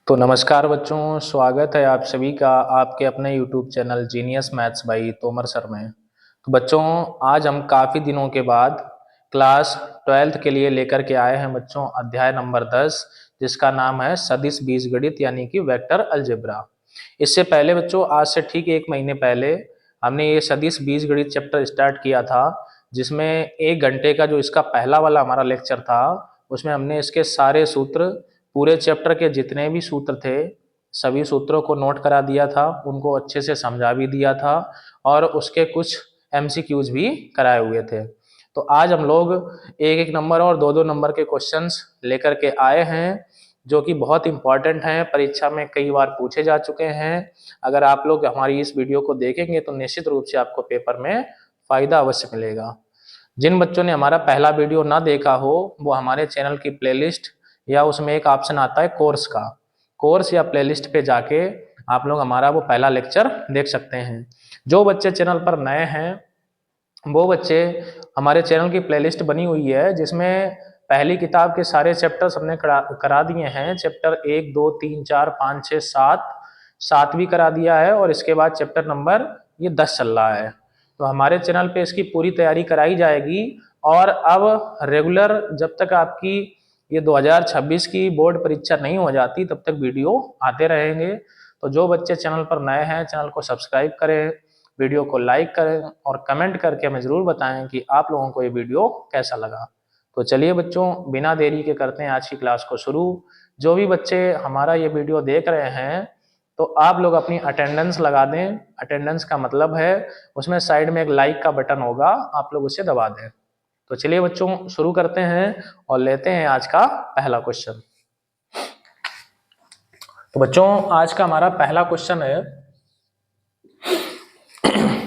तो नमस्कार बच्चों, स्वागत है आप सभी का आपके अपने YouTube channel genius maths by Tomar sir में। तो बच्चों, आज हम काफ़ी दिनों के बाद क्लास 12th के लिए लेकर के आए हैं बच्चों अध्याय नंबर 10, जिसका नाम है सदिश बीजगणित यानी कि वेक्टर अलजेब्रा। इससे पहले बच्चों, आज से ठीक 1 महीने पहले हमने ये सदिश बीजगणित चैप्टर स्टार्ट किया था, जिसमें 1 घंटे का जो इसका पहला वाला हमारा लेक्चर था, उसमें हमने इसके सारे सूत्र, पूरे चैप्टर के जितने भी सूत्र थे, सभी सूत्रों को नोट करा दिया था, उनको अच्छे से समझा भी दिया था और उसके कुछ एमसीक्यूज भी कराए हुए थे। तो आज हम लोग 1-1 नंबर और 2-2 नंबर के क्वेश्चंस लेकर के आए हैं, जो कि बहुत इंपॉर्टेंट हैं, परीक्षा में कई बार पूछे जा चुके हैं। अगर आप लोग हमारी इस वीडियो को देखेंगे तो निश्चित रूप से आपको पेपर में फायदा अवश्य मिलेगा। जिन बच्चों ने हमारा पहला वीडियो ना देखा हो, वो हमारे चैनल की प्लेलिस्ट या उसमें एक ऑप्शन आता है कोर्स या प्लेलिस्ट पे जाके आप लोग हमारा वो पहला लेक्चर देख सकते हैं। जो बच्चे चैनल पर नए हैं, वो बच्चे, हमारे चैनल की प्लेलिस्ट बनी हुई है जिसमें पहली किताब के सारे चैप्टर्स हमने करा दिए हैं। चैप्टर 1, 2, 3, 4, 5, 6, 7 भी करा दिया है और इसके बाद चैप्टर नंबर ये 10 चल रहा है। तो हमारे चैनल पे इसकी पूरी तैयारी कराई जाएगी और अब रेगुलर जब तक आपकी ये 2026 की बोर्ड परीक्षा नहीं हो जाती तब तक वीडियो आते रहेंगे। तो जो बच्चे चैनल पर नए हैं, चैनल को सब्सक्राइब करें, वीडियो को लाइक करें और कमेंट करके हमें ज़रूर बताएं कि आप लोगों को ये वीडियो कैसा लगा। तो चलिए बच्चों, बिना देरी के करते हैं आज की क्लास को शुरू। जो भी बच्चे हमारा ये वीडियो देख रहे हैं, तो आप लोग अपनी अटेंडेंस लगा दें। अटेंडेंस का मतलब है उसमें साइड में एक लाइक का बटन होगा, आप लोग उसे दबा दें। तो चलिए बच्चों, शुरू करते हैं और लेते हैं आज का पहला क्वेश्चन। तो बच्चों, आज का हमारा पहला क्वेश्चन है,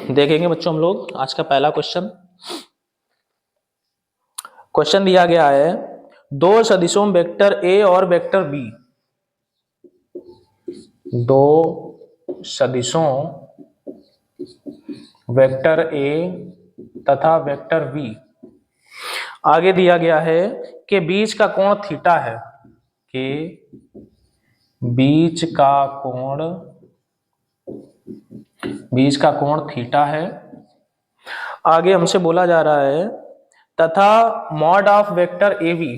देखेंगे बच्चों हम लोग आज का पहला क्वेश्चन। क्वेश्चन दिया गया है, दो सदिशों वेक्टर ए और वेक्टर बी, दो सदिशों वेक्टर ए तथा वेक्टर बी, आगे दिया गया है कि बीच का कोण थीटा है, कि बीच का कोण थीटा है। आगे हमसे बोला जा रहा है तथा mod of vector A B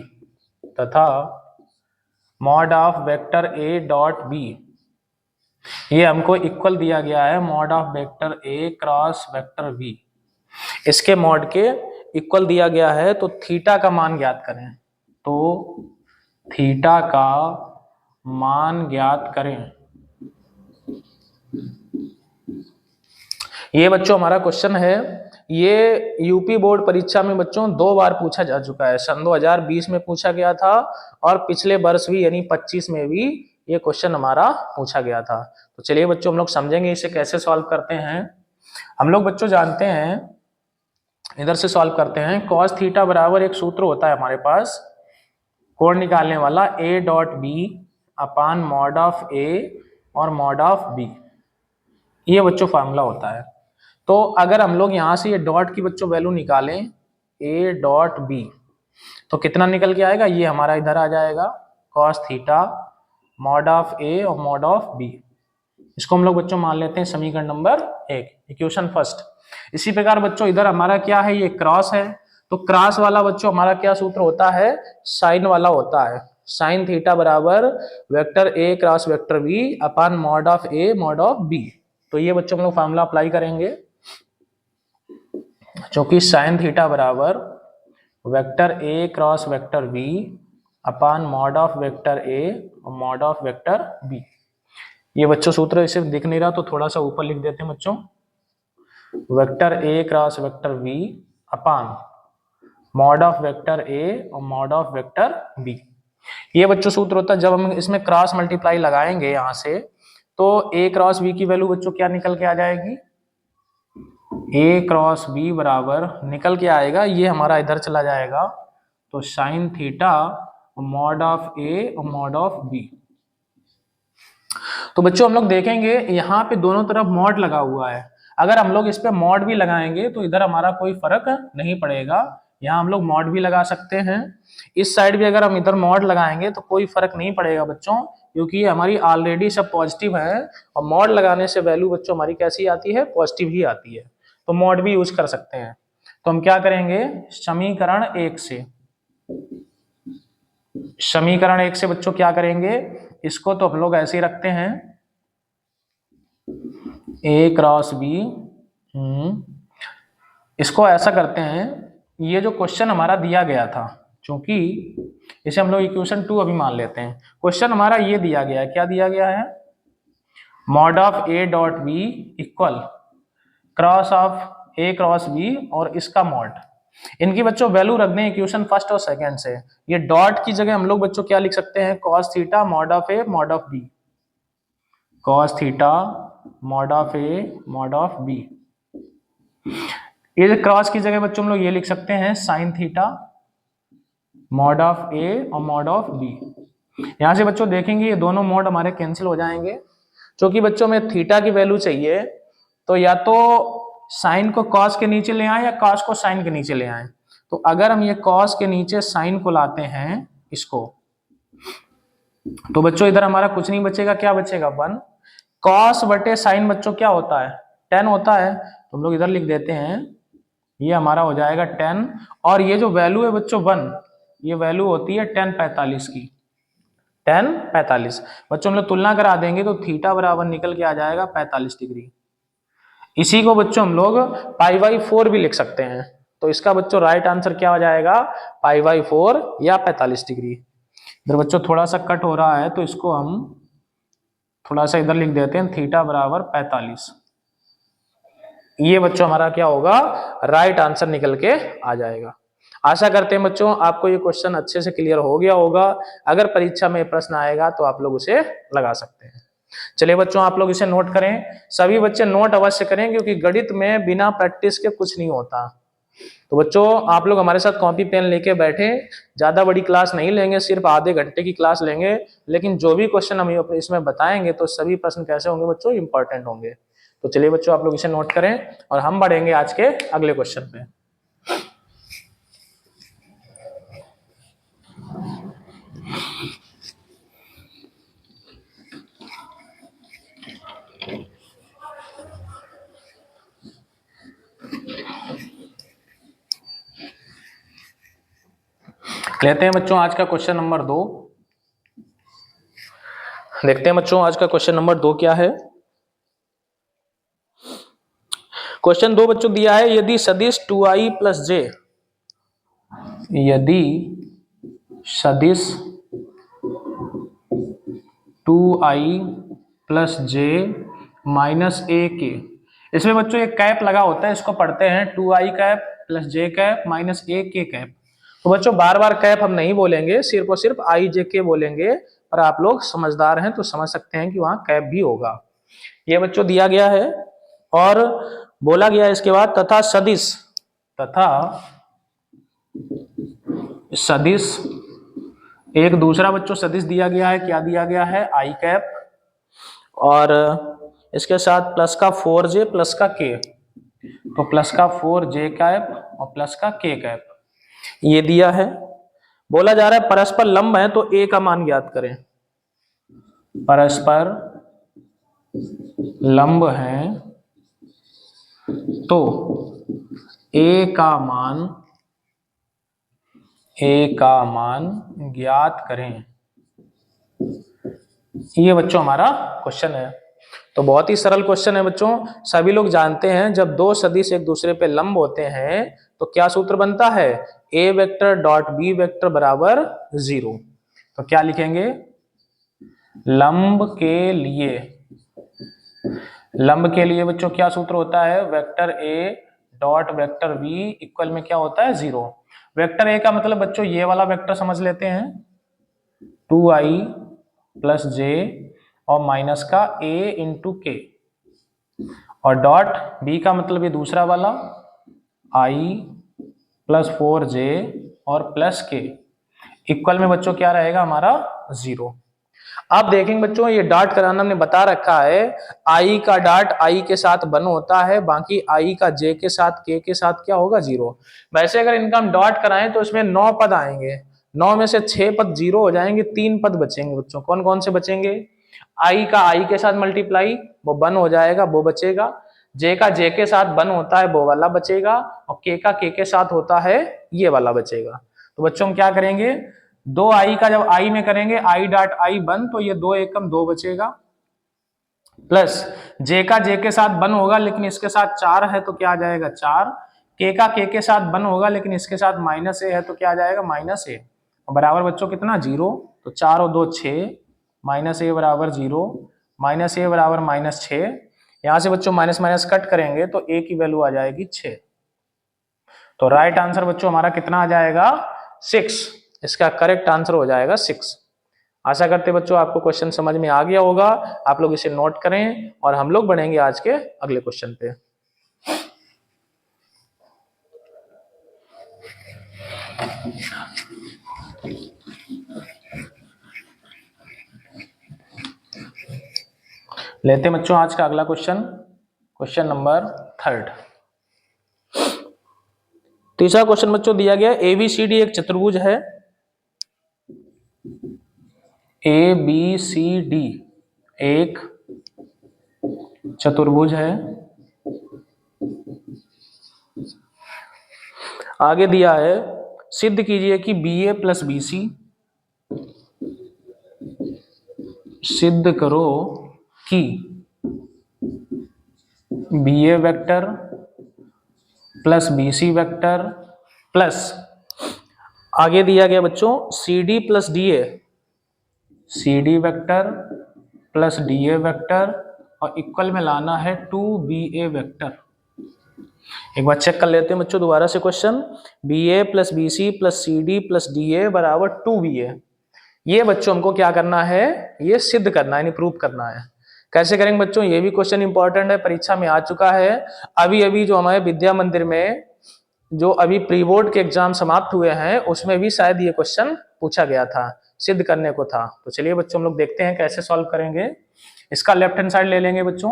तथा mod of vector A dot B, ये हमको इक्वल दिया गया है mod of vector A cross vector B, इसके मॉड के इक्वल दिया गया है। तो थीटा का मान ज्ञात करें, तो थीटा का मान ज्ञात करें। ये बच्चों हमारा क्वेश्चन है। ये यूपी बोर्ड परीक्षा में बच्चों 2 बार पूछा जा चुका है। सन 2020 में पूछा गया था और पिछले वर्ष भी यानी 25 में भी ये क्वेश्चन हमारा पूछा गया था। तो चलिए बच्चों, हम लोग समझेंगे इसे कैसे सॉल्व करते हैं। हम लोग बच्चों जानते हैं, इधर से सॉल्व करते हैं। कॉस थीटा बराबर एक सूत्र होता है हमारे पास कोण निकालने वाला, A dot B upon mod of A और मॉड ऑफ बी, ये बच्चों फार्मूला होता है। तो अगर हम लोग यहाँ से ये डॉट की बच्चों वैल्यू निकालें, ए डॉट बी, तो कितना निकल के आएगा, ये हमारा इधर आ जाएगा cos theta mod of A और मॉड ऑफ बी। इसको हम लोग बच्चों मान लेते हैं समीकरण नंबर 1, इक्वेशन फर्स्ट। इसी प्रकार बच्चों इधर हमारा क्या है, ये क्रॉस है, तो क्रॉस वाला बच्चों हमारा क्या सूत्र होता है, साइन वाला होता है। साइन थीटा बराबर vector A cross vector B upon mod of A mod of B. तो ये बच्चों हम लोग फार्मूला अप्लाई करेंगे, जो कि साइन थीटा बराबर vector A cross vector B upon mod of vector A और मॉड ऑफ वेक्टर बी। ये बच्चों सूत्र इसे दिख नहीं रहा तो थोड़ा सा ऊपर लिख देते हैं बच्चों, vector A cross vector B upon mod of vector A और मॉड ऑफ वेक्टर बी। ये बच्चों सूत्र होता है। जब हम इसमें क्रॉस मल्टीप्लाई लगाएंगे यहाँ से, तो ए क्रॉस बी की वैल्यू बच्चों क्या निकल के आ जाएगी, ए क्रॉस बी बराबर निकल के आएगा, ये हमारा इधर चला जाएगा, तो sign theta mod of A और मॉड ऑफ बी। तो बच्चों हम लोग देखेंगे यहाँ पे दोनों तरफ मॉड लगा हुआ है। अगर हम लोग इस पे मॉड भी लगाएंगे तो इधर हमारा कोई फर्क नहीं पड़ेगा, यहाँ हम लोग मॉड भी लगा सकते हैं। इस साइड भी अगर हम इधर मॉड लगाएंगे तो कोई फर्क नहीं पड़ेगा बच्चों, क्योंकि ये हमारी ऑलरेडी सब पॉजिटिव है और मॉड लगाने से वैल्यू बच्चों हमारी कैसी आती है, पॉजिटिव ही आती है। तो मॉड भी यूज कर सकते हैं। तो हम क्या करेंगे, समीकरण 1 से, समीकरण 1 से बच्चों क्या करेंगे, इसको तो हम लोग ऐसे ही रखते हैं ए क्रॉस बी। इसको ऐसा करते हैं, ये जो क्वेश्चन हमारा दिया गया था, क्योंकि इसे हम लोग इक्वेशन 2 अभी मान लेते हैं। क्वेश्चन हमारा ये दिया गया है, क्या दिया गया है, mod of A dot B equal cross of A cross B और इसका मॉड। इनकी बच्चों वैल्यू रख दें इक्वेशन फर्स्ट और सेकंड से। ये डॉट की जगह हम लोग बच्चों क्या लिख सकते हैं, cos theta mod of A mod of B, cos theta mod of A mod of B. ये क्रॉस की जगह बच्चों हम लोग ये लिख सकते हैं sine theta mod of A और मॉड ऑफ बी। यहां से बच्चों देखेंगे ये दोनों मॉड हमारे कैंसिल हो जाएंगे, क्योंकि बच्चों में थीटा की वैल्यू चाहिए, तो या तो साइन को कॉस के नीचे ले आए या कॉस को साइन के नीचे ले आए। तो अगर हम ये कॉस के नीचे साइन को लाते हैं इसको, तो बच्चों इधर हमारा कुछ नहीं बचेगा, क्या बचेगा 1। कॉस बटे साइन बच्चों क्या होता है, 10 होता है, तो हम लोग इधर लिख देते हैं, ये हमारा हो जाएगा 10। और ये जो वैल्यू है बच्चों 1, ये वैल्यू होती है 10 45 की, 10 45। बच्चों हम लोग तुलना करा देंगे तो थीटा बराबर निकल के आ जाएगा 45 डिग्री। इसी को बच्चों हम लोग पाई बाई 4 भी लिख सकते हैं। तो इसका बच्चों राइट आंसर क्या हो जाएगा, पाई बाई 4 या 45 डिग्री। इधर बच्चों थोड़ा सा कट हो रहा है, तो इसको हम थोड़ा सा इधर लिख देते हैं, थीटा बराबर 45। ये बच्चों हमारा क्या होगा, राइट आंसर निकल के आ जाएगा। आशा करते हैं बच्चों आपको ये क्वेश्चन अच्छे से क्लियर हो गया होगा। अगर परीक्षा में प्रश्न आएगा तो आप लोग उसे लगा सकते हैं। चलिए बच्चों आप लोग इसे नोट करें, सभी बच्चे नोट अवश्य करें, क्योंकि गणित में बिना प्रैक्टिस के कुछ नहीं होता। तो बच्चों आप लोग हमारे साथ कॉपी पेन लेके बैठे, ज्यादा बड़ी क्लास नहीं लेंगे, सिर्फ आधे घंटे की क्लास लेंगे, लेकिन जो भी क्वेश्चन हम इसमें बताएंगे तो सभी प्रश्न कैसे होंगे बच्चों, इंपॉर्टेंट होंगे। तो चलिए बच्चों आप लोग इसे नोट करें और हम बढ़ेंगे आज के अगले क्वेश्चन पे। लेते हैं बच्चों आज का क्वेश्चन नंबर 2। देखते हैं बच्चों आज का क्वेश्चन नंबर 2 क्या है। क्वेश्चन 2 बच्चों दिया है, यदि सदिश 2i प्लस जे, यदि सदिश 2i प्लस जे माइनस ए के, इसमें बच्चों एक कैप लगा होता है, इसको पढ़ते हैं 2i कैप प्लस जे कैप माइनस ए के कैप। तो बच्चों बार बार कैप हम नहीं बोलेंगे, सिर्फ और सिर्फ आई जे के बोलेंगे, और आप लोग समझदार हैं तो समझ सकते हैं कि वहां कैप भी होगा। ये बच्चों दिया गया है और बोला गया इसके बाद तथा सदिश, तथा सदिश, एक दूसरा बच्चों सदिश दिया गया है, क्या दिया गया है, आई कैप, और इसके साथ प्लस का 4j प्लस का k, तो प्लस का 4j कैप और प्लस का k कैप ये दिया है। बोला जा रहा है परस्पर लंब है तो a का मान ज्ञात करें। परस्पर लंब है तो a का मान ज्ञात करें। ये बच्चों हमारा क्वेश्चन है। तो बहुत ही सरल क्वेश्चन है बच्चों, सभी लोग जानते हैं जब दो सदिश एक दूसरे पे लंब होते हैं तो क्या सूत्र बनता है, a vector dot b vector बराबर 0। तो क्या लिखेंगे, लंब के लिए बच्चों क्या सूत्र होता है, vector a dot vector b equal में क्या होता है 0। वेक्टर a का मतलब बच्चों ये वाला वेक्टर समझ लेते हैं 2i प्लस j और माइनस का a इंटू के, और डॉट b का मतलब ये दूसरा वाला i प्लस 4j और प्लस के, इक्वल में बच्चों क्या रहेगा हमारा 0। आप देखेंगे बच्चों ये डॉट कराना हमने बता रखा है, आई का डॉट आई के साथ 1 होता है, बाकी आई का जे के साथ के साथ क्या होगा 0। वैसे अगर इनका हम डॉट कराएं तो इसमें 9 पद आएंगे, 9 में से 6 पद 0 हो जाएंगे, 3 पद बचेंगे बच्चों। कौन कौन से बचेंगे? आई का आई के साथ मल्टीप्लाई वो 1 हो जाएगा, वो बचेगा। जे का जे के साथ 1 होता है वो वाला बचेगा, और के का के साथ होता है ये वाला बचेगा। तो बच्चों हम क्या करेंगे, 2 आई का जब आई में करेंगे आई डॉट आई 1 तो ये 2 एकम 2 बचेगा, प्लस जे का जे के साथ 1 होगा लेकिन इसके साथ 4 है तो क्या आ जाएगा 4, के का के साथ 1 होगा लेकिन इसके साथ माइनस ए है तो क्या आ जाएगा माइनस ए, बराबर बच्चों कितना 0। तो 4 और 2 6, माइनस ए बराबर 0, माइनस ए बराबर -6। यहां से बच्चों माइनस माइनस कट करेंगे तो ए की वैल्यू आ जाएगी 6। तो राइट आंसर बच्चों हमारा कितना आ जाएगा 6, इसका करेक्ट आंसर हो जाएगा 6। आशा करते बच्चों आपको क्वेश्चन समझ में आ गया होगा, आप लोग इसे नोट करें और हम लोग बढ़ेंगे आज के अगले क्वेश्चन पे। लेते हैं बच्चों आज का अगला क्वेश्चन, क्वेश्चन नंबर 3। तीसरा क्वेश्चन बच्चों दिया गया एबीसीडी एक चतुर्भुज है, ए बी सी डी एक चतुर्भुज है। आगे दिया है सिद्ध कीजिए कि B A plus B C, सिद्ध करो कि B A vector plus B C vector plus, आगे दिया गया बच्चों C D plus D A, C D vector plus D A vector और इक्वल में लाना है 2ba वेक्टर। एक बार चेक कर लेते हैं बच्चों दोबारा से question, B A plus B C plus C D plus D A बराबर 2ba। ये बच्चों हमको क्या करना है, ये सिद्ध करना है, प्रूव करना है। कैसे करेंगे बच्चों, ये भी क्वेश्चन इंपॉर्टेंट है, परीक्षा में आ चुका है। अभी अभी जो हमारे विद्या मंदिर में जो अभी प्री बोर्ड के एग्जाम समाप्त हुए हैं उसमें भी शायद ये क्वेश्चन पूछा गया था, सिद्ध करने को था। तो चलिए बच्चों हम लोग देखते हैं कैसे सॉल्व करेंगे। इसका लेफ्ट हैंड साइड ले लेंगे बच्चों,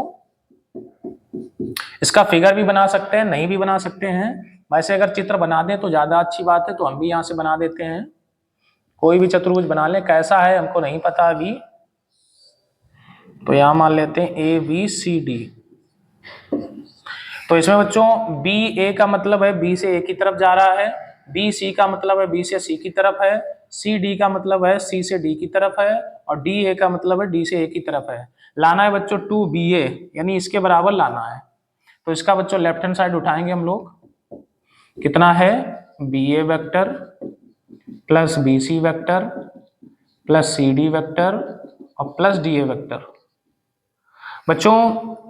इसका फिगर भी बना सकते हैं, नहीं भी बना सकते हैं। वैसे अगर चित्र बना दें तो ज्यादा अच्छी बात है, तो हम भी यहाँ से बना देते हैं। कोई भी चतुर्भुज बना लें, कैसा है हमको नहीं पता अभी, तो यहां मान लेते हैं ए बी सी डी। तो इसमें बच्चों बी ए का मतलब है बी से ए की तरफ जा रहा है, बी सी का मतलब है बी से सी की तरफ है, सी डी का मतलब है सी से डी की तरफ है, और डी ए का मतलब है डी से ए की तरफ है। लाना है बच्चों 2ba यानी इसके बराबर लाना है। तो इसका बच्चों लेफ्ट हैंड साइड उठाएंगे हम लोग, कितना है B A vector plus B C vector plus C D vector और प्लस डी ए वेक्टर। बच्चों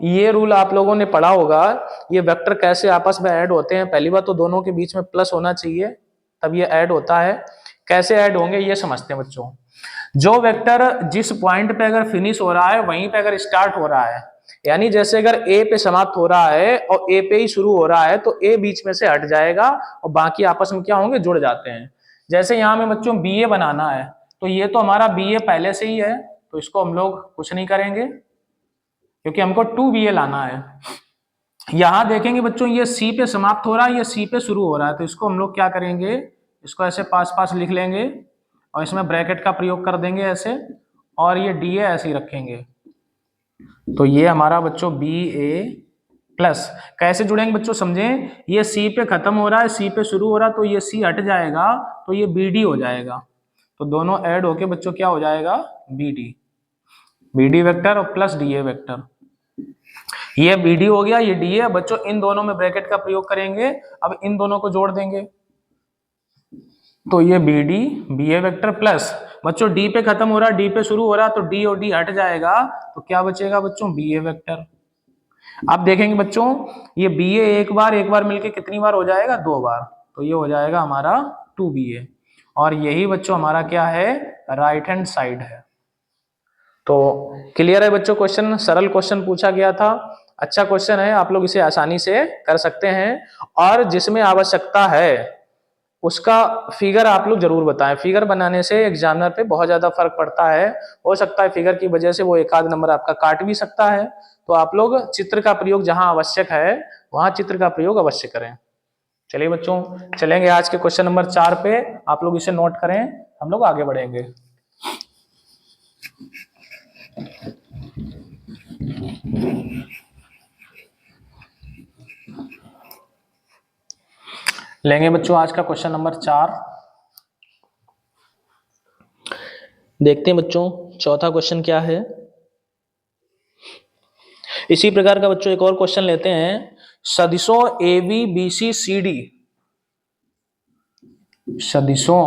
ये रूल आप लोगों ने पढ़ा होगा, ये वेक्टर कैसे आपस में ऐड होते हैं। पहली बात तो दोनों के बीच में प्लस होना चाहिए तब ये ऐड होता है। कैसे ऐड होंगे ये समझते हैं बच्चों। जो वेक्टर जिस पॉइंट पे अगर फिनिश हो रहा है वहीं पे अगर स्टार्ट हो रहा है, यानी जैसे अगर ए पे समाप्त हो रहा है और ए पे ही शुरू हो रहा है तो ए बीच में से हट जाएगा और बाकी आपस में क्या होंगे, जुड़ जाते हैं। जैसे यहाँ में बच्चों बी ए बनाना है तो ये तो हमारा बी ए पहले से ही है, तो इसको हम लोग कुछ नहीं करेंगे क्योंकि हमको 2ba लाना है। यहां देखेंगे बच्चों ये सी पे समाप्त हो रहा है, ये सी पे शुरू हो रहा है, तो इसको हम लोग क्या करेंगे, इसको ऐसे पास पास लिख लेंगे और इसमें ब्रैकेट का प्रयोग कर देंगे ऐसे, और ये डी ए ऐसे ही रखेंगे। तो ये हमारा बच्चों बी ए प्लस, कैसे जुड़ेंगे बच्चों समझें, ये सी पे खत्म हो रहा है, सी पे शुरू हो रहा है, तो ये सी हट जाएगा तो ये बी डी हो जाएगा। तो दोनों ऐड होके बच्चों क्या हो जाएगा बी डी वेक्टर और प्लस डी ए वेक्टर। ये बी डी हो गया, ये डी ए। बच्चों इन दोनों में ब्रैकेट का प्रयोग करेंगे, अब इन दोनों को जोड़ देंगे तो ये B D B A vector plus, बच्चों डी पे खत्म हो रहा है, डी पे शुरू हो रहा है, तो डी और डी हट जाएगा तो क्या बचेगा बच्चों बी ए वेक्टर। अब देखेंगे बच्चों ये बी ए एक बार मिलके कितनी बार हो जाएगा, 2 बार, तो ये हो जाएगा हमारा 2ba। और यही बच्चों हमारा क्या है, राइट हैंड साइड है। तो क्लियर है बच्चों, क्वेश्चन सरल क्वेश्चन पूछा गया था, अच्छा क्वेश्चन है, आप लोग इसे आसानी से कर सकते हैं। और जिसमें आवश्यकता है उसका फिगर आप लोग जरूर बताएं। फिगर बनाने से एग्जामिनर पे बहुत ज्यादा फर्क पड़ता है। हो सकता है फिगर की वजह से वो एक आध नंबर आपका काट भी सकता है। तो आप लोग चित्र का प्रयोग जहां आवश्यक है वहां चित्र का प्रयोग अवश्य करें। चलिए बच्चों, चलेंगे आज के क्वेश्चन नंबर 4 पे। आप लोग इसे नोट करें, हम लोग आगे बढ़ेंगे। लेंगे बच्चों आज का क्वेश्चन नंबर 4। देखते हैं बच्चों चौथा क्वेश्चन क्या है। इसी प्रकार का बच्चों एक और क्वेश्चन लेते हैं। सदिशों A B B C C D, सदिशों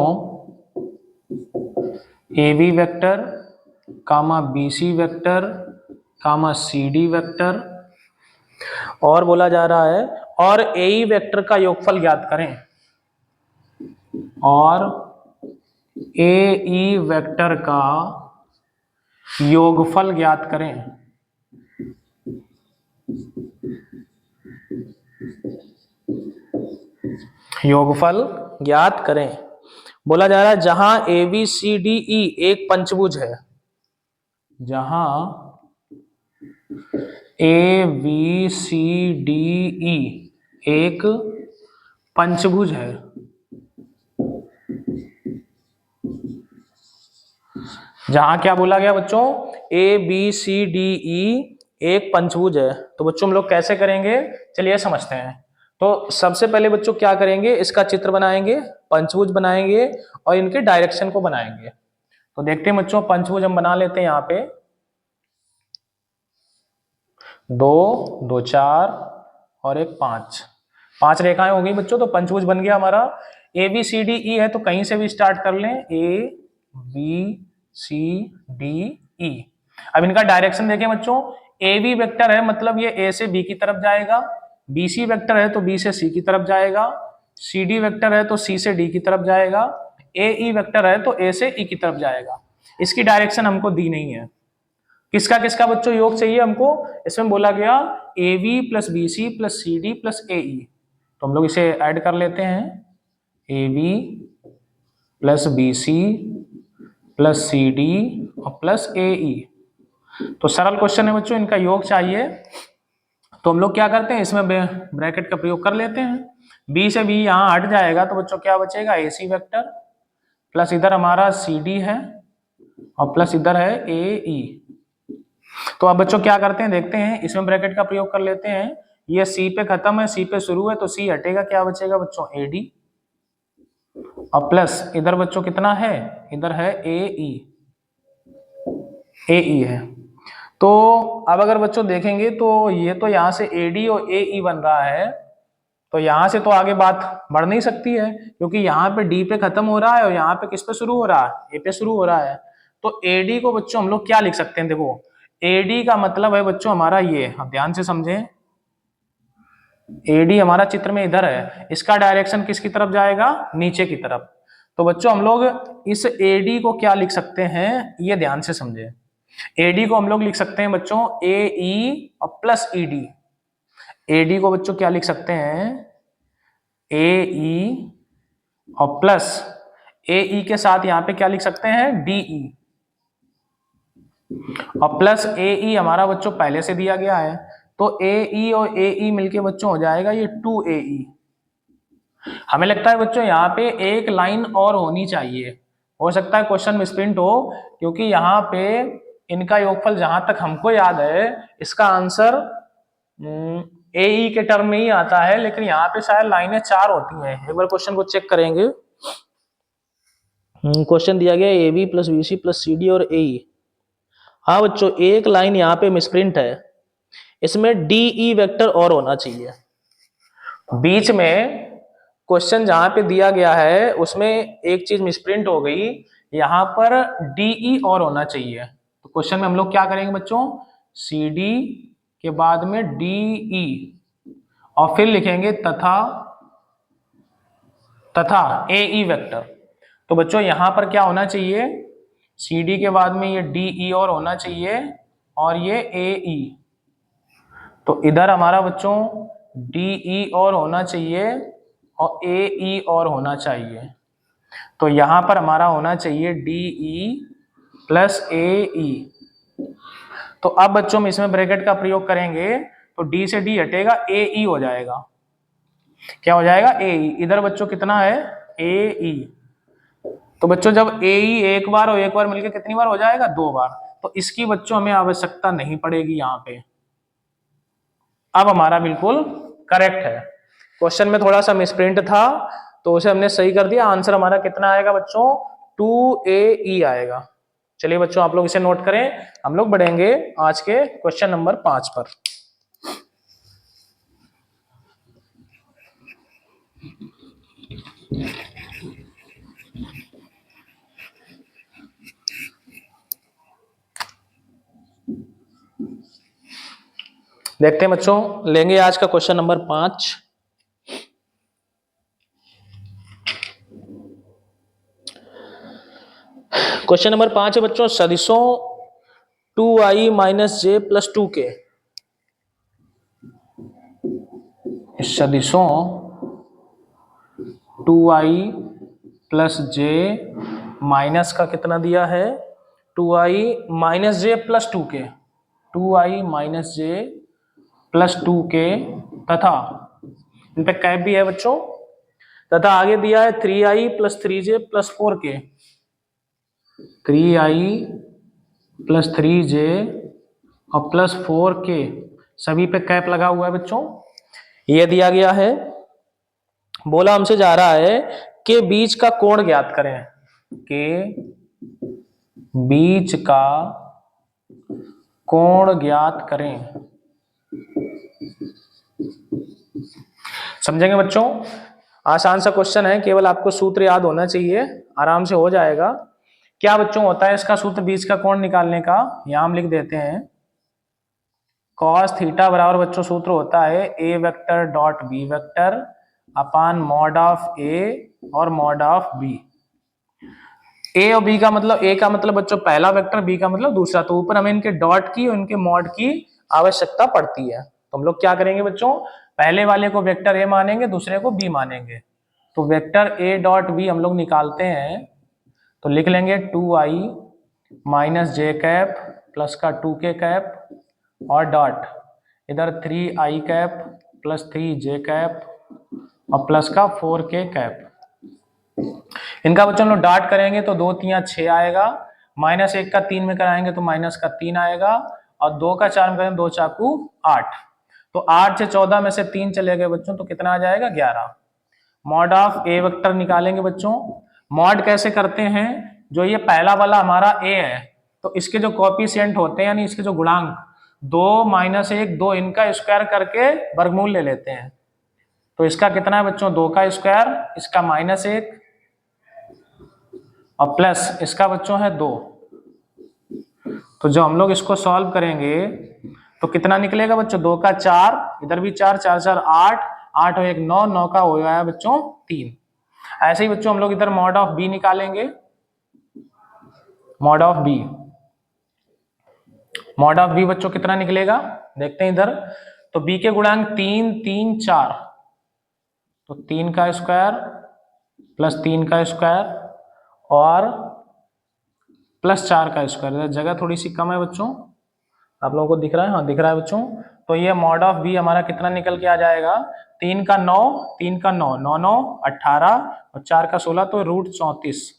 A B vector comma B C vector comma C D vector, और बोला जा रहा है और ए ई वेक्टर का योगफल ज्ञात करें, और ए ई वेक्टर का योगफल ज्ञात करें। योगफल ज्ञात करें। बोला जा रहा है जहां A B C D E एक पंचभुज है, जहां A B C D E एक पंचभुज है, जहां क्या बोला गया बच्चों, A B C D E एक पंचभुज है। तो बच्चों हम लोग कैसे करेंगे, चलिए समझते हैं। तो सबसे पहले बच्चों क्या करेंगे, इसका चित्र बनाएंगे, पंचभुज बनाएंगे और इनके डायरेक्शन को बनाएंगे। तो देखते हैं बच्चों, पंचभुज हम बना लेते हैं। यहाँ पे 2 2 4 और एक 5, 5 रेखाएं हो गई बच्चों। तो पंचभुज बन गया हमारा। A B C D E है तो कहीं से भी स्टार्ट कर लें, A B C D E. अब इनका डायरेक्शन देखें बच्चों, ए बी वेक्टर है मतलब ये ए से बी की तरफ जाएगा, बी सी वेक्टर है तो बी से सी की तरफ जाएगा, सी डी वेक्टर है तो सी से डी की तरफ जाएगा, ए ई वेक्टर है तो ए से ई की तरफ जाएगा। इसकी डायरेक्शन हमको दी नहीं है। किसका किसका बच्चों योग चाहिए हमको, इसमें बोला गया A B plus B C plus C D plus A E. तो हम लोग इसे ऐड कर लेते हैं, A B plus B C plus C D और प्लस ए ई। तो सरल क्वेश्चन है बच्चों, इनका योग चाहिए। तो हम लोग क्या करते हैं, इसमें ब्रैकेट का प्रयोग कर लेते हैं। बी से बी यहाँ हट जाएगा तो बच्चों क्या बचेगा, ए सी वेक्टर प्लस इधर हमारा सी डी है और प्लस इधर है ए ई। तो अब बच्चों क्या करते हैं, देखते हैं, इसमें ब्रैकेट का प्रयोग कर लेते हैं। ये सी पे खत्म है, सी पे शुरू है तो सी हटेगा, क्या बचेगा बच्चों, ए डी और प्लस इधर बच्चों कितना है, इधर है ए ई है। तो अब अगर बच्चों देखेंगे तो ये तो यहाँ से ए डी और ए ई बन रहा है, तो यहाँ से तो आगे बात बढ़ नहीं सकती है क्योंकि यहाँ पे डी पे खत्म हो रहा है और यहाँ पे किस पे शुरू हो रहा है, ए पे शुरू हो रहा है। तो ए डी को बच्चों हम लोग क्या लिख सकते हैं, देखो ए डी का मतलब है बच्चों हमारा ये, हम ध्यान से समझें, ए डी हमारा चित्र में इधर है, इसका डायरेक्शन किसकी तरफ जाएगा, नीचे की तरफ। तो बच्चों हम लोग इस ए डी को क्या लिख सकते हैं, ये ध्यान से समझें। ए डी को हम लोग लिख सकते हैं बच्चों ए ई और plus E D. A D को बच्चों क्या लिख सकते हैं, ए ई और प्लस ए ई के साथ यहाँ पे क्या लिख सकते हैं, डी ई और प्लस ए ई हमारा बच्चों पहले से दिया गया है। तो ए ई और ए ई मिलके बच्चों हो जाएगा ये 2AE। हमें लगता है बच्चों यहाँ पे एक लाइन और होनी चाहिए, हो सकता है क्वेश्चन मिसप्रिंट हो क्योंकि यहाँ पे इनका योगफल जहां तक हमको याद है इसका आंसर ए ई के टर्म में ही आता है, लेकिन यहाँ पे शायद लाइनें 4 होती हैं। एक बार क्वेश्चन को चेक करेंगे। क्वेश्चन दिया गया A B plus B C plus C D और ए ई। हाँ बच्चों एक लाइन यहाँ पे मिसप्रिंट है, इसमें डी ई वेक्टर और होना चाहिए। बीच में क्वेश्चन जहां पे दिया गया है उसमें एक चीज मिसप्रिंट हो गई, यहां पर डी ई और होना चाहिए। तो क्वेश्चन में हम लोग क्या करेंगे बच्चों, सी डी के बाद में डी ई और फिर लिखेंगे तथा ए ई वेक्टर। तो बच्चों यहां पर क्या होना चाहिए, सी डी के बाद में ये डी ई और होना चाहिए और ये ए ई। तो इधर हमारा बच्चों डी ई और होना चाहिए और ए ई और होना चाहिए। तो यहां पर हमारा होना चाहिए D E plus A E. तो अब बच्चों हम इसमें ब्रैकेट का प्रयोग करेंगे तो डी से डी हटेगा, ए ई हो जाएगा। क्या हो जाएगा? ए ई। इधर बच्चों कितना है? ए ई। तो बच्चों जब ए ई एक बार और एक बार मिलकर कितनी बार हो जाएगा? 2 बार। तो इसकी बच्चों हमें आवश्यकता नहीं पड़ेगी यहाँ पे। अब हमारा बिल्कुल करेक्ट है। क्वेश्चन में थोड़ा सा मिसप्रिंट था तो उसे हमने सही कर दिया। आंसर हमारा कितना आएगा बच्चों? 2AE आएगा। चलिए बच्चों आप लोग इसे नोट करें। हम लोग बढ़ेंगे आज के क्वेश्चन नंबर 5 पर। देखते हैं बच्चों, लेंगे आज का क्वेश्चन नंबर 5। क्वेश्चन नंबर 5 है बच्चों, सदिशों 2i माइनस जे प्लस 2k। सदिशों 2i प्लस जे माइनस का कितना दिया है? 2i माइनस जे प्लस 2k। 2i माइनस जे प्लस 2k तथा इन पे कैप भी है बच्चों। तथा आगे दिया है 3i plus 3j plus 4k। 3i plus 3j और प्लस 4k सभी पे कैप लगा हुआ है बच्चों। ये दिया गया है। बोला हमसे जा रहा है कि बीच का कोण ज्ञात करें। के बीच का कोण ज्ञात करें। समझेंगे बच्चों? आसान सा क्वेश्चन है, केवल आपको सूत्र याद होना चाहिए, आराम से हो जाएगा। क्या बच्चों होता है इसका सूत्र बीच का कोण निकालने का? यहां हम लिख देते हैं कॉस थीटा बराबर बच्चों सूत्र होता है A vector dot B vector upon mod of A और मॉड ऑफ बी। ए और बी का मतलब, ए का मतलब बच्चों पहला वेक्टर, बी का मतलब दूसरा। तो ऊपर हमें इनके डॉट की और इनके मॉड की आवश्यकता पड़ती है। तो हम लोग क्या करेंगे बच्चों? पहले वाले को वेक्टर ए मानेंगे, दूसरे को बी मानेंगे। तो वेक्टर ए डॉट बी हम लोग निकालते हैं तो लिख लेंगे 2i माइनस जे कैप प्लस का 2k कैप और डॉट इधर 3i cap plus 3j cap और प्लस का 4k कैप। इनका बच्चों हम लोग डॉट करेंगे तो 2 3 6 आएगा। माइनस 1 का 3 में कराएंगे तो माइनस का 3 आएगा और 2 का 4 में करेंगे 2 चाकू 8। तो 8 से 14 में से 3 चले गए बच्चों तो कितना आ जाएगा? 11। मॉड ऑफ ए वेक्टर निकालेंगे बच्चों। मॉड कैसे करते हैं? जो ये पहला वाला हमारा ए है तो इसके जो कॉफिशिएंट होते हैं यानी इसके जो गुणांक 2 माइनस 1 2 इनका स्क्वायर करके वर्गमूल ले लेते हैं। तो इसका कितना है बच्चों? 2 का स्क्वायर, इसका माइनस 1 और प्लस इसका बच्चों है 2। तो जो हम लोग इसको सॉल्व करेंगे तो कितना निकलेगा बच्चों? 2 का 4, इधर भी 4, 4 4 8, 8 और 1 9, 9 का हो गया बच्चों 3। ऐसे ही बच्चों हम लोग इधर मॉड ऑफ बी निकालेंगे। Mod of B, mod of B बच्चों कितना निकलेगा? देखते हैं इधर। तो बी के गुणांक 3 3 4, तो 3 का स्क्वायर प्लस 3 का स्क्वायर और प्लस 4 का स्क्वायर। जगह थोड़ी सी कम है बच्चों, आप लोगों को दिख रहा है? हाँ दिख रहा है बच्चों। तो ये मॉड ऑफ बी हमारा कितना निकल के आ जाएगा? 3 का 9, 3 का 9, 9 9 18 और 4 का 16 तो रूट 34।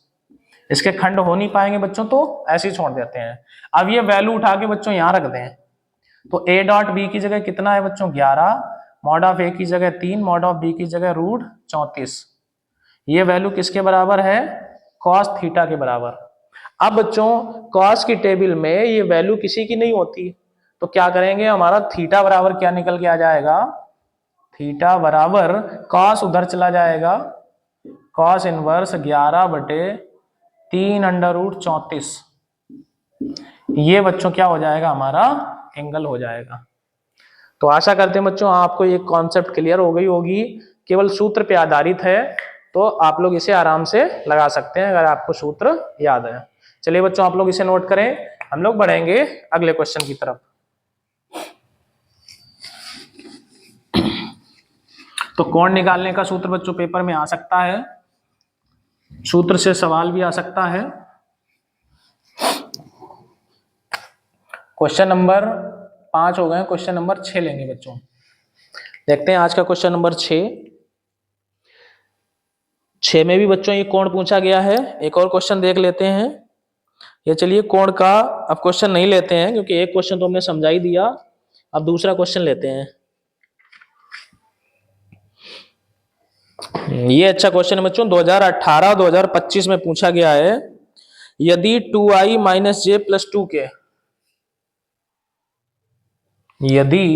इसके खंड हो नहीं पाएंगे बच्चों तो ऐसे ही छोड़ देते हैं। अब ये वैल्यू उठा के बच्चों यहाँ रख दें तो a डॉट बी की जगह कितना है बच्चों? 11, मॉड ऑफ ए की जगह 3, मॉड ऑफ बी की जगह रूट 34। ये वैल्यू किसके बराबर है? कॉस थीटा के बराबर। अब बच्चों कॉस की टेबल में ये वैल्यू किसी की नहीं होती तो क्या करेंगे? हमारा थीटा बराबर क्या निकल के आ जाएगा? थीटा बराबर कॉस उधर चला जाएगा, कॉस इनवर्स 11/3 अंडर रूट 34। ये बच्चों क्या हो जाएगा? हमारा एंगल हो जाएगा। तो आशा करते हैं बच्चों आपको ये कॉन्सेप्ट क्लियर हो गई होगी। केवल सूत्र पे आधारित है तो आप लोग इसे आराम से लगा सकते हैं अगर आपको सूत्र याद है। चलिए बच्चों आप लोग इसे नोट करें, हम लोग बढ़ेंगे अगले क्वेश्चन की तरफ। तो कोण निकालने का सूत्र बच्चों पेपर में आ सकता है, सूत्र से सवाल भी आ सकता है। क्वेश्चन नंबर 5 हो गए, क्वेश्चन नंबर 6 लेंगे बच्चों। देखते हैं आज का क्वेश्चन नंबर 6 में भी बच्चों ये कोण पूछा गया है। एक और क्वेश्चन देख लेते हैं। ये चलिए कोण का अब क्वेश्चन नहीं लेते हैं क्योंकि एक क्वेश्चन तो हमने समझा ही दिया। अब दूसरा क्वेश्चन लेते हैं। ये अच्छा क्वेश्चन है बच्चों, 2018-2025 में पूछा गया है। यदि 2i माइनस जे प्लस 2k, यदि,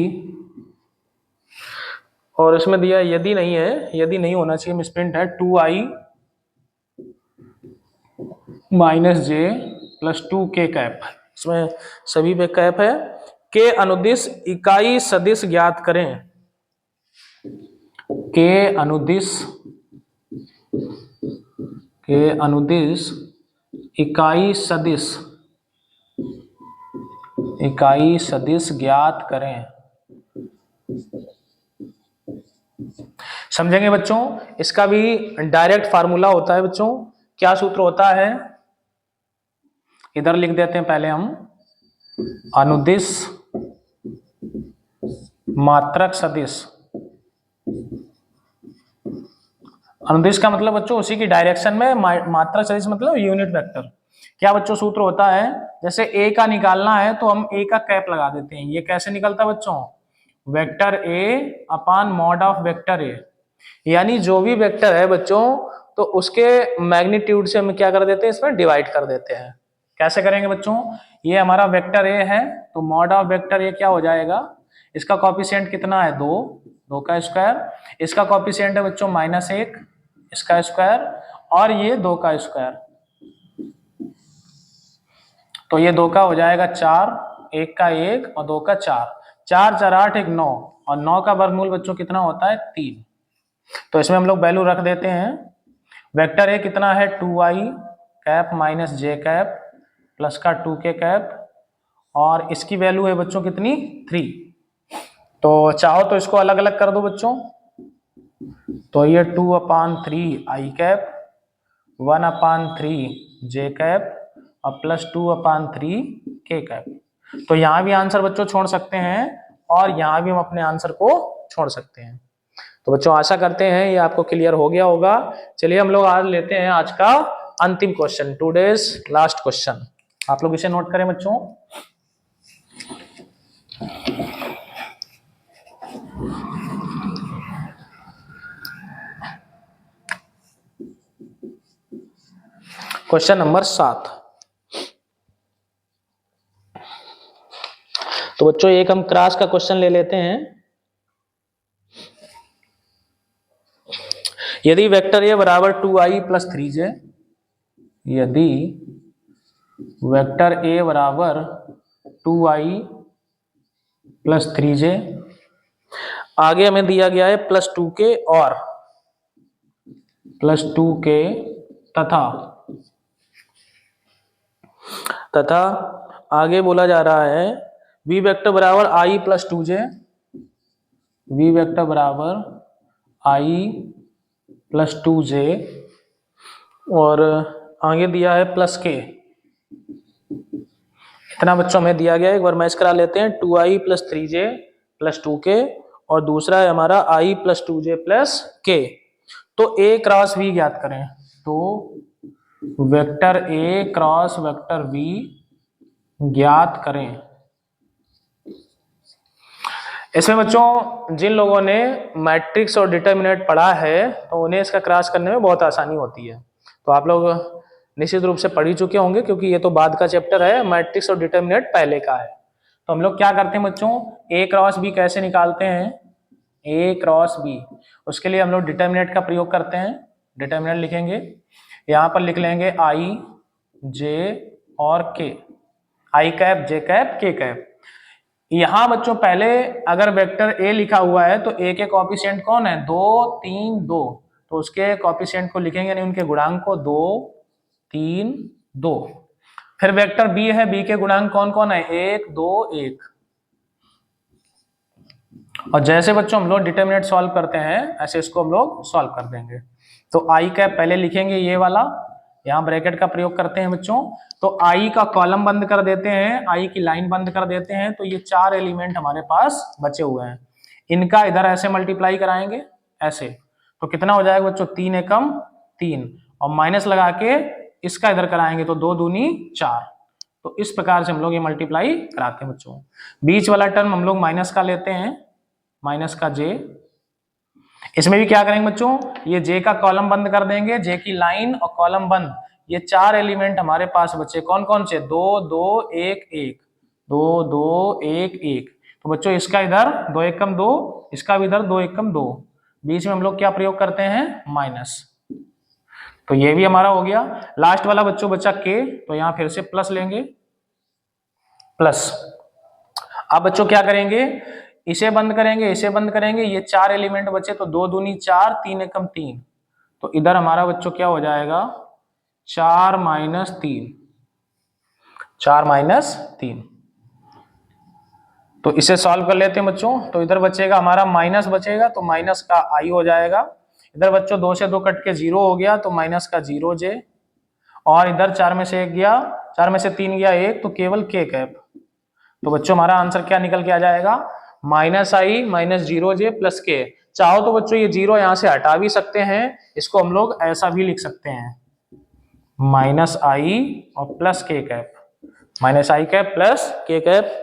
और इसमें दिया यदि नहीं है, यदि नहीं होना चाहिए, मिसप्रिंट है, 2i माइनस जे प्लस 2k कैप, इसमें सभी पे कैप है, के अनुदिश इकाई सदिश ज्ञात करें। के अनुदिश इकाई सदिश ज्ञात करें। समझेंगे बच्चों, इसका भी डायरेक्ट फार्मूला होता है बच्चों। क्या सूत्र होता है, इधर लिख देते हैं पहले हम, अनुदिश मात्रक सदिश। अनुदिश का मतलब बच्चों उसी की डायरेक्शन में, मात्रक सदिश मतलब यूनिट वेक्टर। क्या बच्चों सूत्र होता है, जैसे ए का निकालना है तो हम ए का कैप लगा देते हैं। ये कैसे निकलता है बच्चों, vector A upon mod of vector ए, यानी जो भी वेक्टर है बच्चों तो उसके मैग्नीट्यूड से हम क्या कर देते हैं, इसमें डिवाइड कर देते हैं। कैसे करेंगे बच्चों, ये हमारा वेक्टर ए है तो मॉड ऑफ वेक्टर ए क्या हो जाएगा, इसका कॉफिशिएंट कितना है, 2 का स्क्वायर, इसका कॉफिशिएंट है बच्चों -1, इसका स्क्वायर, और ये 2 का स्क्वायर, तो ये 2 का हो जाएगा 4, 1 का 1 और 2 का 4, 4 4 8 1 9, और 9 का वर्गमूल बच्चों कितना होता है, 3। तो इसमें हम लोग वैल्यू रख देते हैं। वेक्टर ए कितना है, 2i कैप माइनस जे कैप प्लस का 2k कैप, और इसकी वैल्यू है बच्चों कितनी, 3। तो चाहो तो इसको अलग अलग कर दो बच्चों, तो ये 2/3 i कैप, 1/3 जे कैप और प्लस 2/3 k कैप। तो यहाँ भी आंसर बच्चों छोड़ सकते हैं और यहाँ भी हम अपने आंसर को छोड़ सकते हैं। तो बच्चों आशा करते हैं ये आपको क्लियर हो गया होगा। चलिए हम लोग आज लेते हैं आज का अंतिम क्वेश्चन, टुडेज लास्ट क्वेश्चन। आप लोग इसे नोट करें बच्चों। Question number 7। तो बच्चों एक हम क्रॉस का क्वेश्चन ले लेते हैं। यदि वेक्टर ए बराबर 2i प्लस 3j, यदि वेक्टर ए बराबर 2i प्लस 3j, आगे हमें दिया गया है प्लस 2k और प्लस 2k तथा आगे बोला जा रहा है v वेक्टर बराबर i plus 2j, v vector बराबर i प्लस 2j, और आगे दिया है प्लस k। इतना बच्चों में दिया गया है, एक बार मैच करा लेते हैं, 2i plus 3j plus 2k, और दूसरा है हमारा i plus 2j plus k। तो a क्रॉस v ज्ञात करें। तो vector a cross vector v ज्ञात करें। इसमें बच्चों जिन लोगों ने मैट्रिक्स और डिटरमिनेंट पढ़ा है तो उन्हें इसका क्रॉस करने में बहुत आसानी होती है। तो आप लोग निश्चित रूप से पढ़ ही चुके होंगे क्योंकि ये तो बाद का चैप्टर है, मैट्रिक्स और डिटरमिनेंट पहले का है। तो हम लोग क्या करते हैं बच्चों, a क्रॉस b कैसे निकालते हैं, a क्रॉस b, उसके लिए हम लोग डिटरमिनेंट का प्रयोग करते हैं। डिटरमिनेंट लिखेंगे, यहाँ पर लिख लेंगे i j और k, i cap j cap k cap. यहाँ बच्चों पहले अगर वेक्टर a लिखा हुआ है तो a के कॉफिशिएंट कौन है, 2 3 2, तो उसके कॉफिशिएंट को लिखेंगे नहीं, उनके गुणांक को 2 3 2। फिर वेक्टर b है, b के गुणांक कौन कौन है, 1 2 1, और जैसे बच्चों हम लोग डिटरमिनेंट सॉल्व करते हैं ऐसे इसको हम लोग सॉल्व कर देंगे। तो आई कैप पहले लिखेंगे ये वाला, यहाँ ब्रैकेट का प्रयोग करते हैं बच्चों। तो आई का कॉलम बंद कर देते हैं, आई की लाइन बंद कर देते हैं। तो ये 4 एलिमेंट हमारे पास बचे हुए हैं, इनका इधर ऐसे मल्टीप्लाई कराएंगे ऐसे। तो कितना हो जाएगा बच्चों, 3 एकम 3, और माइनस लगा के इसका इधर कराएंगे तो 2 दूनी 4। तो इस प्रकार से हम लोग ये मल्टीप्लाई कराते हैं बच्चों। बीच वाला टर्म हम लोग माइनस का लेते हैं, माइनस का जे। इसमें भी क्या करेंगे बच्चों, ये जे का कॉलम बंद कर देंगे, जे की लाइन और कॉलम बंद। ये 4 एलिमेंट हमारे पास बचे, कौन कौन से, 2 2 1 1, 2 2 1 1। तो बच्चों इसका इधर 2 एकम 2, इसका भी इधर 2 एकम 2, बीच में हम लोग क्या प्रयोग करते हैं, माइनस। तो ये भी हमारा हो गया। लास्ट वाला बच्चों बचा के, तो यहां फिर से प्लस लेंगे, प्लस। अब बच्चों क्या करेंगे, इसे बंद करेंगे, इसे बंद करेंगे, ये 4 एलिमेंट बचे तो 2 दूनी 4, 3 एकम 3। तो इधर हमारा बच्चों क्या हो जाएगा, 4 माइनस 3, 4 माइनस 3। तो इसे सॉल्व कर लेते हैं बच्चों। तो इधर बचेगा हमारा माइनस बचेगा, तो माइनस का आई हो जाएगा। इधर बच्चों 2 से 2 कट के 0 हो गया, तो माइनस का 0 जे। और इधर 4 में से 1 गया, 4 में से 3 गया 1, तो केवल के कैप। तो बच्चों हमारा आंसर क्या निकल के आ जाएगा, माइनस आई माइनस 0 जे प्लस के। चाहो तो बच्चों ये 0 यहां से हटा भी सकते हैं, इसको हम लोग ऐसा भी लिख सकते हैं, माइनस आई और प्लस के कैप, माइनस आई कैप प्लस के कैप।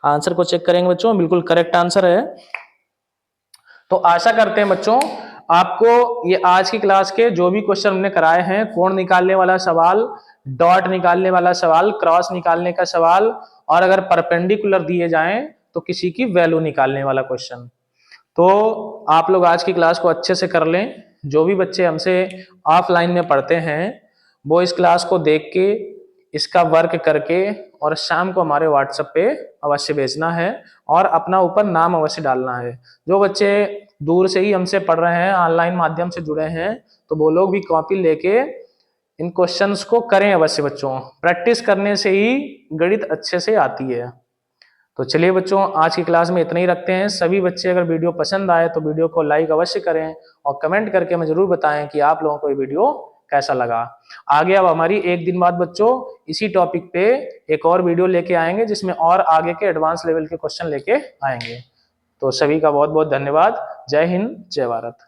आंसर को चेक करेंगे बच्चों, बिल्कुल करेक्ट आंसर है। तो आशा करते हैं बच्चों आपको ये आज की क्लास के जो भी क्वेश्चन हमने कराए हैं, कोण निकालने वाला सवाल, डॉट निकालने वाला सवाल, क्रॉस निकालने का सवाल, और अगर परपेंडिकुलर दिए जाएं तो किसी की वैल्यू निकालने वाला क्वेश्चन, तो आप लोग आज की क्लास को अच्छे से कर लें। जो भी बच्चे हमसे ऑफलाइन में पढ़ते हैं वो इस क्लास को देख के, इसका वर्क करके, और शाम को हमारे व्हाट्सएप पे अवश्य भेजना है, और अपना ऊपर नाम अवश्य डालना है। जो बच्चे दूर से ही हमसे पढ़ रहे हैं, ऑनलाइन माध्यम से जुड़े हैं, तो वो लोग भी कॉपी लेके इन क्वेश्चंस को करें अवश्य बच्चों। प्रैक्टिस करने से ही गणित अच्छे से आती है। तो चलिए बच्चों, आज की क्लास में इतना ही रखते हैं। सभी बच्चे अगर वीडियो पसंद आए तो वीडियो को लाइक अवश्य करें, और कमेंट करके हमें जरूर बताएं कि आप लोगों को ये वीडियो कैसा लगा। आगे अब हमारी एक दिन बाद बच्चों इसी टॉपिक पे एक और वीडियो लेके आएंगे, जिसमें और आगे के एडवांस लेवल के क्वेश्चन लेके आएंगे। तो सभी का बहुत बहुत धन्यवाद। जय हिंद, जय भारत।